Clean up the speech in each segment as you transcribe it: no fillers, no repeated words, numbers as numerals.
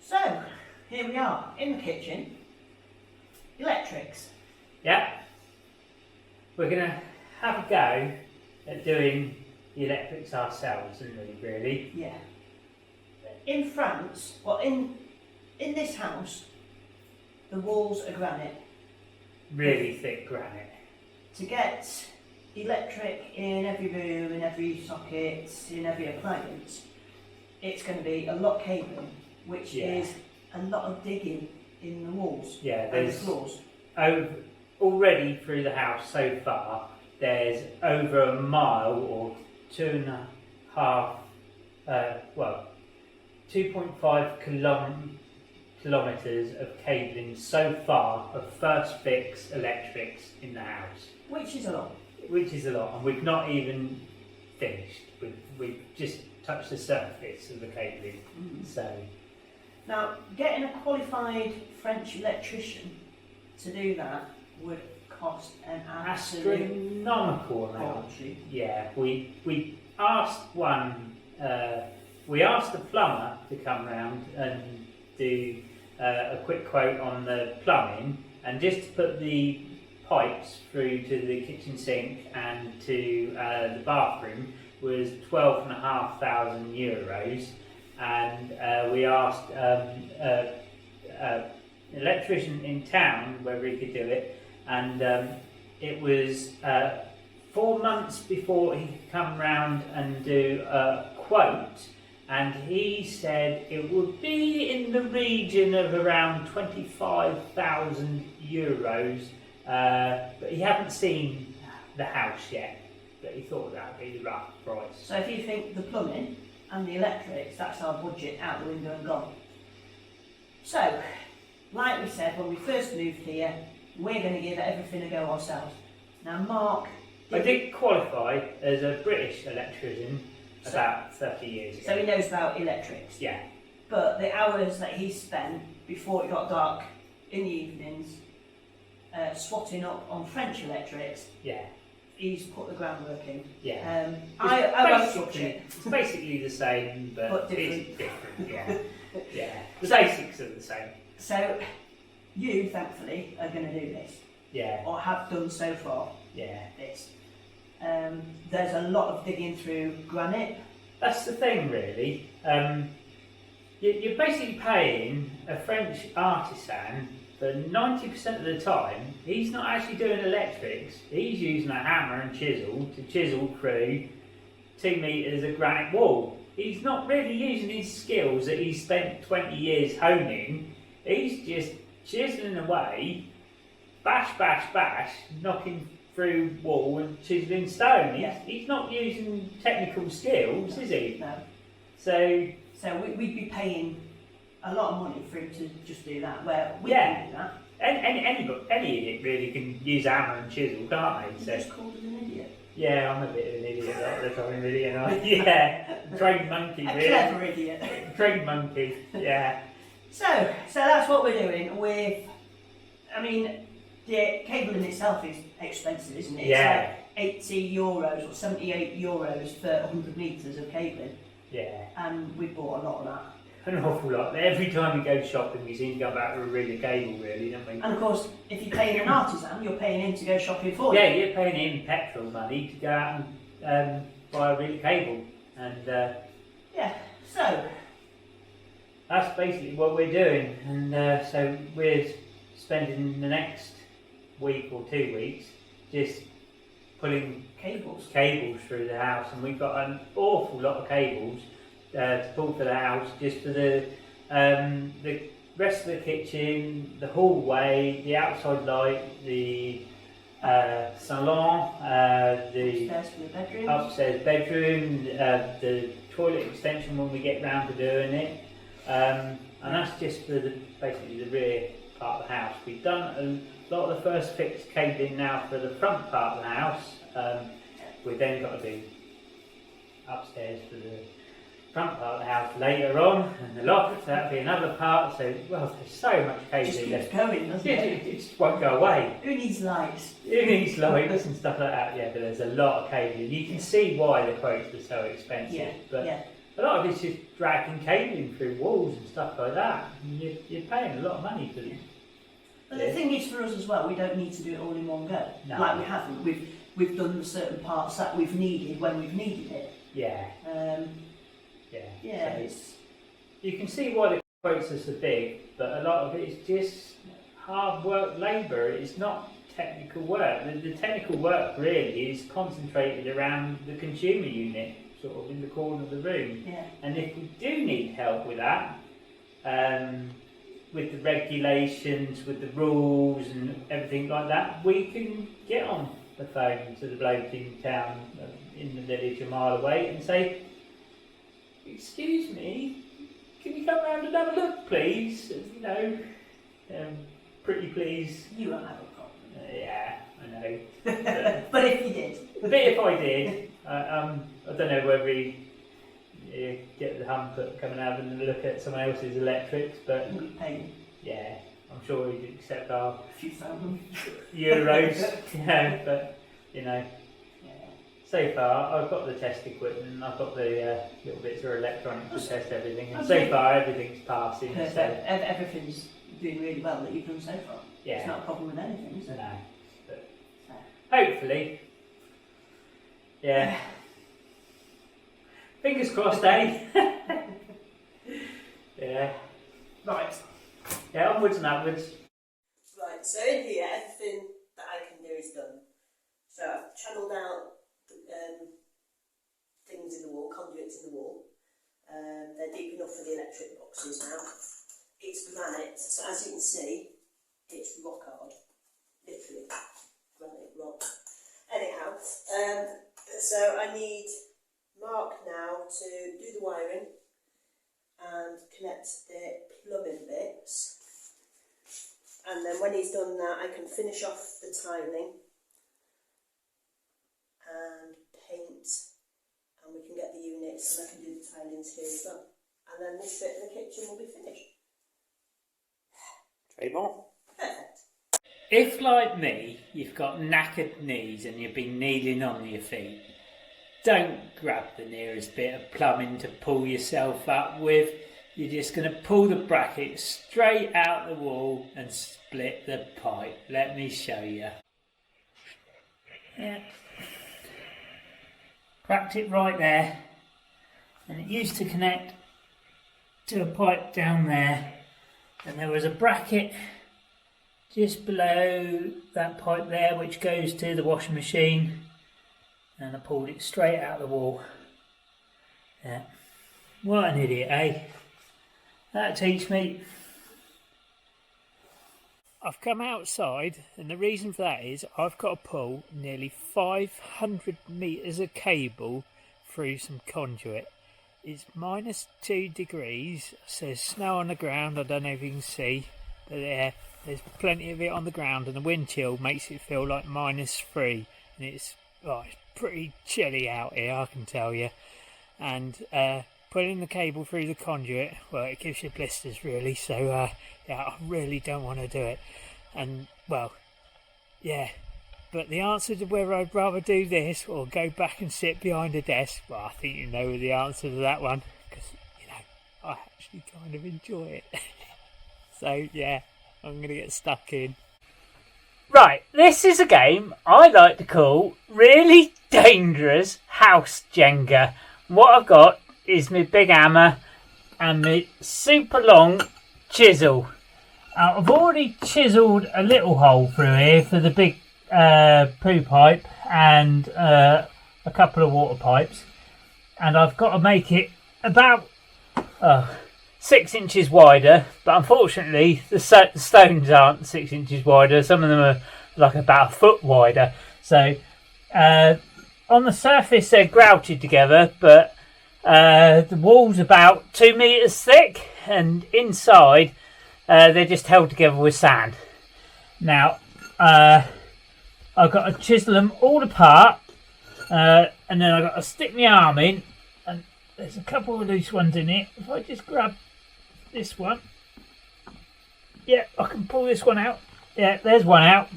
So, here we are in the kitchen. Electrics. Yeah. We're going to have a go at doing the electrics ourselves, isn't we, really? Yeah. In France, well, in this house, the walls are granite. Really thick granite. To get electric in every room, in every socket, in every appliance, it's going to be a lot of cabling, which is a lot of digging in the walls and the floors. Already through the house so far, there's over a mile or 2.5, 2.5 kilometres of cabling so far of first fix electrics in the house. Which is a lot. Which is a lot, and we've not even finished. We've just touched the surface of the cabling. So now, getting a qualified French electrician to do that would cost an astronomical amount. Yeah, we asked one. We asked the plumber to come round and do a quick quote on the plumbing, and just to put the pipes through to the kitchen sink and to the bathroom was €12,500, and we asked an electrician in town whether he could do it, and it was 4 months before he could come round and do a quote, and he said it would be in the region of around €25,000. But he hadn't seen the house yet, but he thought that would be the rough price. So if you think the plumbing and the electrics, that's our budget out the window and gone. So, like we said when we first moved here, we're going to give everything a go ourselves. Now Mark... I did qualify as a British electrician about 30 years ago. So he knows about electrics? Yeah. But the hours that he spent before it got dark in the evenings swatting up on French electrics, he's put the groundwork in. Yeah. I won't touch it. It's basically the same, but different. It's different. Yeah. Yeah. The basics are the same. So you, thankfully, are going to do this. Yeah. Or have done so far. Yeah. This. There's a lot of digging through granite. That's the thing, really. You're basically paying a French artisan for 90% of the time. He's not actually doing electrics. He's using a hammer and chisel to chisel through 2 metres of granite wall. He's not really using his skills that he's spent 20 years honing. He's just chiseling away, bash, bash, bash, knocking through wall and chiseling stone. He's not using technical skills, is he? No. So we'd be paying a lot of money for him to just do that, where we can do that. Any idiot really can use hammer and chisel, can't they? You're just called as an idiot. Yeah, I'm a bit of an idiot a lot of the time, really, and trained monkey, a really. clever idiot. Trained monkey, yeah. So that's what we're doing with, I mean, the cabling itself is expensive, isn't it? Yeah. It's like €80 or €78 for 100 metres of cabling. Yeah. And we bought a lot of that. An awful lot. Every time we go shopping, we seem to go back with a reel of cable, really, don't we? And of course, if you're paying an artisan, you're paying him to go shopping for you. Yeah, you're paying him petrol money to go out and buy a reel of cable. And so that's basically what we're doing. And so we're spending the next week or 2 weeks just putting cables through the house, and we've got an awful lot of cables to pull for the house, just for the rest of the kitchen, the hallway, the outside light, the salon, the upstairs bedroom, the toilet extension when we get round to doing it, and that's just for basically the rear part of the house. We've done a lot of the first fix cabling now for the front part of the house. We've then got to do upstairs for the front part of the house later on, and the loft, that'll be another part. So, well, there's so much cabling. Just keeps going, doesn't it? It just won't go away. Who needs lights? Who needs lights and stuff like that? Yeah, but there's a lot of cabling. You can see why the quotes are so expensive. Yeah, but a lot of it's just dragging cabling through walls and stuff like that. And you're paying a lot of money for it. But the thing is, for us as well, we don't need to do it all in one go. No. Like we haven't. We've done the certain parts that we've needed when we've needed it. Yeah. Yeah. So you can see why the quotes are so big, but a lot of it is just hard work labour. It's not technical work. The technical work really is concentrated around the consumer unit, sort of in the corner of the room. Yeah. And if we do need help with that, with the regulations, with the rules and everything like that, we can get on the phone to the bloke in town, in the village a mile away, and say, "Excuse me, can you come round and have a look, please? You know, pretty please." You won't have a problem. Yeah, I know. But if you did. But if I did, I don't know whether you get the hump at coming out and look at someone else's electrics, but yeah, I'm sure he'd accept our few thousand euros. Yeah, but you know, so far I've got the test equipment, I've got the little bits of electronics to test everything, and so far everything's passing. Perfect. So Everything's doing really well that you've done so far. yeah, It's not a problem with anything, is it? no, but hopefully, yeah. Fingers crossed, eh? Yeah. Right. Yeah, onwards and upwards. Right, so in here, everything that I can do is done. So I've channelled out things in the wall, conduits in the wall. They're deep enough for the electric boxes now. It's granite, so as you can see, it's rock hard. Literally, granite rock. Anyhow, so I need Mark now to do the wiring and connect the plumbing bits, and then when he's done that I can finish off the tiling and paint, and we can get the units and I can do the tilings here as well, and then this bit in the kitchen will be finished. Trade more. Perfect. If, like me, you've got knackered knees and you've been kneeling on your feet, don't grab the nearest bit of plumbing to pull yourself up with. You're just going to pull the bracket straight out the wall and split the pipe. Let me show you. Yeah. Cracked it right there. And it used to connect to a pipe down there. And there was a bracket just below that pipe there which goes to the washing machine. And I pulled it straight out of the wall. Yeah. What an idiot, eh? That'll teach me. I've come outside, and the reason for that is I've got to pull nearly 500 metres of cable through some conduit. It's -2 degrees, so there's snow on the ground, I don't know if you can see, but there's plenty of it on the ground, and the wind chill makes it feel like -3, and it's pretty chilly out here, I can tell you. And putting the cable through the conduit, well, it gives you blisters really, so yeah, I really don't want to do it. And well, yeah, but the answer to whether I'd rather do this or go back and sit behind a desk, well, I think you know the answer to that one, because you know, I actually kind of enjoy it. So yeah, I'm gonna get stuck in. Right, this is a game I like to call Really Dangerous House Jenga. What I've got is my big hammer and my super long chisel. I've already chiselled a little hole through here for the big poo pipe and a couple of water pipes, and I've got to make it about 6 inches wider, but unfortunately the stones aren't 6 inches wider. Some of them are like about a foot wider, so on the surface they're grouted together, but the wall's about 2 metres thick, and inside they're just held together with sand. Now I've got to chisel them all apart, and then I've got to stick my arm in, and there's a couple of loose ones in it. If I just grab this one, yeah, I can pull this one out. Yeah, there's one out,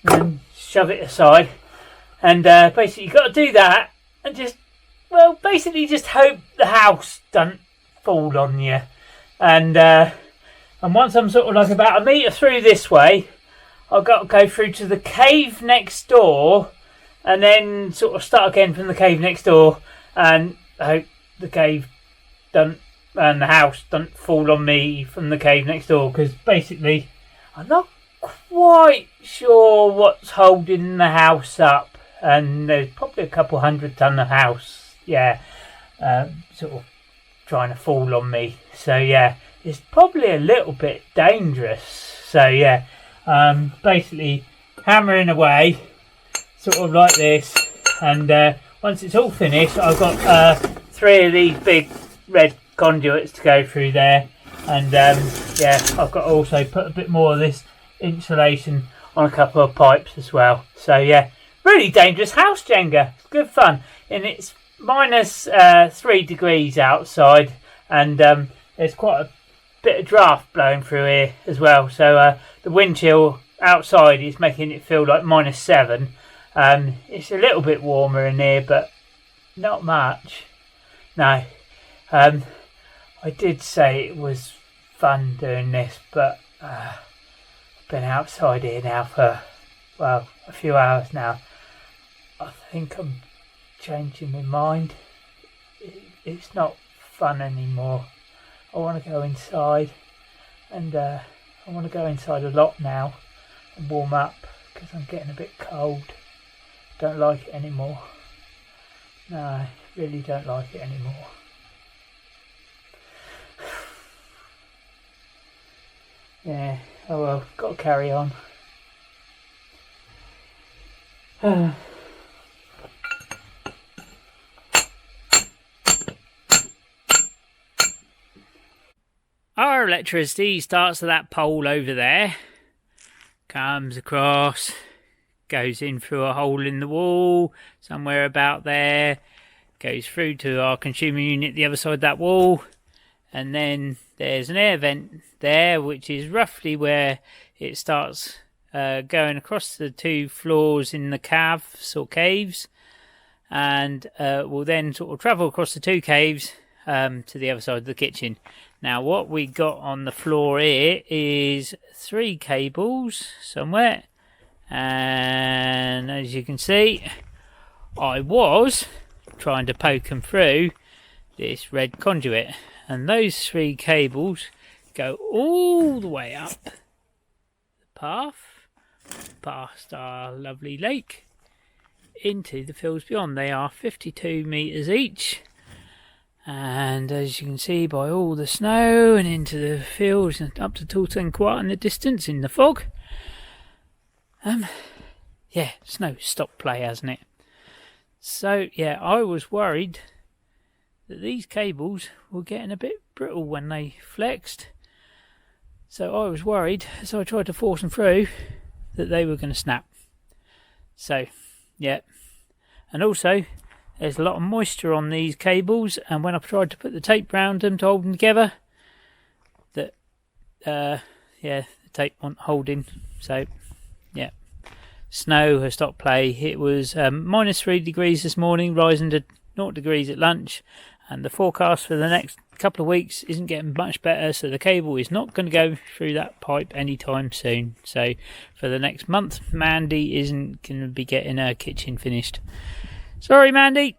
and shove it aside. And basically you've got to do that and just well, basically just hope the house doesn't fall on you. And once I'm sort of like about a metre through this way, I've got to go through to the cave next door and then sort of start again from the cave next door, and I hope the cave doesn't and the house doesn't fall on me from the cave next door, because basically I'm not quite sure what's holding the house up, and there's probably a couple 100 ton of house, sort of trying to fall on me. So yeah, it's probably a little bit dangerous. So yeah, basically hammering away, sort of like this, and once it's all finished, I've got 3 of these big red conduits to go through there, and I've got to also put a bit more of this insulation on a couple of pipes as well. So yeah, really dangerous house, Jenga. It's good fun, and it's minus 3 degrees outside, and there's quite a bit of draft blowing through here as well, so the wind chill outside is making it feel like minus 7. It's a little bit warmer in here, but not much. No, I did say it was fun doing this, but I've been outside here now for, well, a few hours now. I think I'm changing my mind. It's not fun anymore. I want to go inside, and I want to go inside a lot now and warm up, because I'm getting a bit cold. Don't like it anymore. No, really don't like it anymore. Yeah, oh well, got to carry on. Our electricity starts at that pole over there, comes across, goes in through a hole in the wall, somewhere about there, goes through to our consumer unit the other side of that wall, and then there's an air vent there, which is roughly where it starts going across the 2 floors in the caves, and will then sort of travel across the 2 caves to the other side of the kitchen. Now what we got on the floor here is 3 cables somewhere, and as you can see, I was trying to poke them through this red conduit, and those 3 cables go all the way up the path past our lovely lake into the fields beyond. They are 52 metres each, and as you can see by all the snow and into the fields and up to Tortenquat in the distance in the fog, snow stopped play, hasn't it? So yeah, I was worried that these cables were getting a bit brittle when they flexed, so I was worried as I tried to force them through that they were going to snap. So yeah, and also there's a lot of moisture on these cables, and when I tried to put the tape round them to hold them together, the tape wasn't holding. So yeah, snow has stopped play. It was minus 3 degrees this morning, rising to 0 degrees at lunch, and the forecast for the next couple of weeks isn't getting much better, so the cable is not going to go through that pipe anytime soon. So for the next month, Mandy isn't going to be getting her kitchen finished. Sorry, Mandy.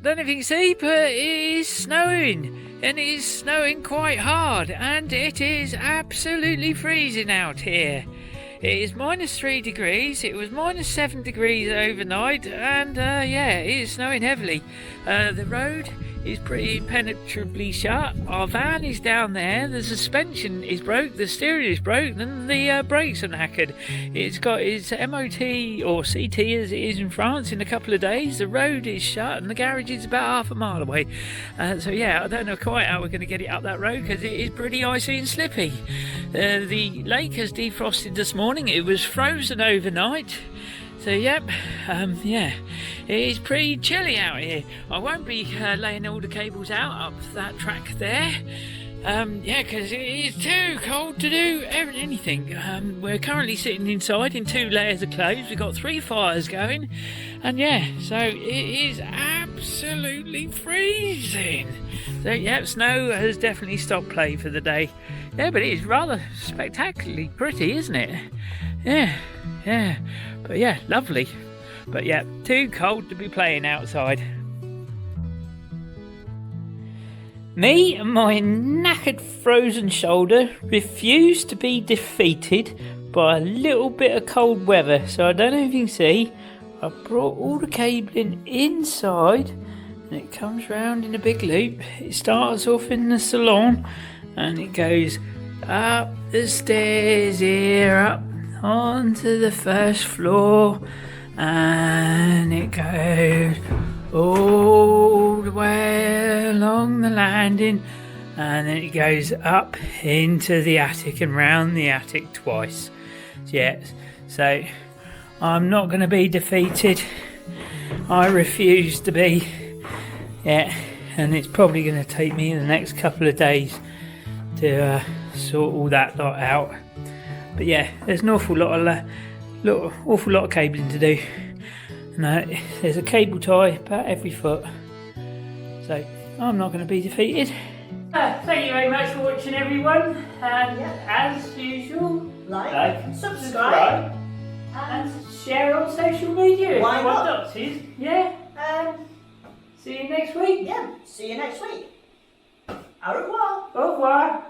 Don't know if you can see, but it is snowing, and it is snowing quite hard, and it is absolutely freezing out here. It is minus 3 degrees, it was minus 7 degrees overnight, and it is snowing heavily. The road is pretty impenetrably shut. Our van is down there, the suspension is broke, the steering is broke, and the brakes are knackered. It's got its MOT or CT as it is in France in a couple of days. The road is shut and the garage is about half a mile away. So yeah, I don't know quite how we're going to get it up that road, because it is pretty icy and slippy. The lake has defrosted this morning, it was frozen overnight. So yep, it is pretty chilly out here. I won't be laying all the cables out up that track there, Yeah, because it is too cold to do anything. We're currently sitting inside in 2 layers of clothes. We've got 3 fires going, and yeah, so it is absolutely freezing. So yeah, snow has definitely stopped play for the day. Yeah, but it is rather spectacularly pretty, isn't it? Yeah, but yeah, lovely. But yeah, too cold to be playing outside. Me and my knackered frozen shoulder refuse to be defeated by a little bit of cold weather. So I don't know if you can see, I brought all the cabling inside and it comes round in a big loop. It starts off in the salon and it goes up the stairs here, up onto the first floor, and it goes all the way along the landing, and then it goes up into the attic and round the attic twice. Yes, so I'm not going to be defeated. I refuse to be. Yeah, and it's probably going to take me the next couple of days to sort all that lot out. But yeah, there's an awful lot of cabling to do. And there's a cable tie about every foot. So I'm not going to be defeated. Thank you very much for watching, everyone. And as usual, Like, subscribe, and share on social media. Why if you want not? doxies. Yeah. See you next week. Yeah, see you next week. Au revoir. Au revoir.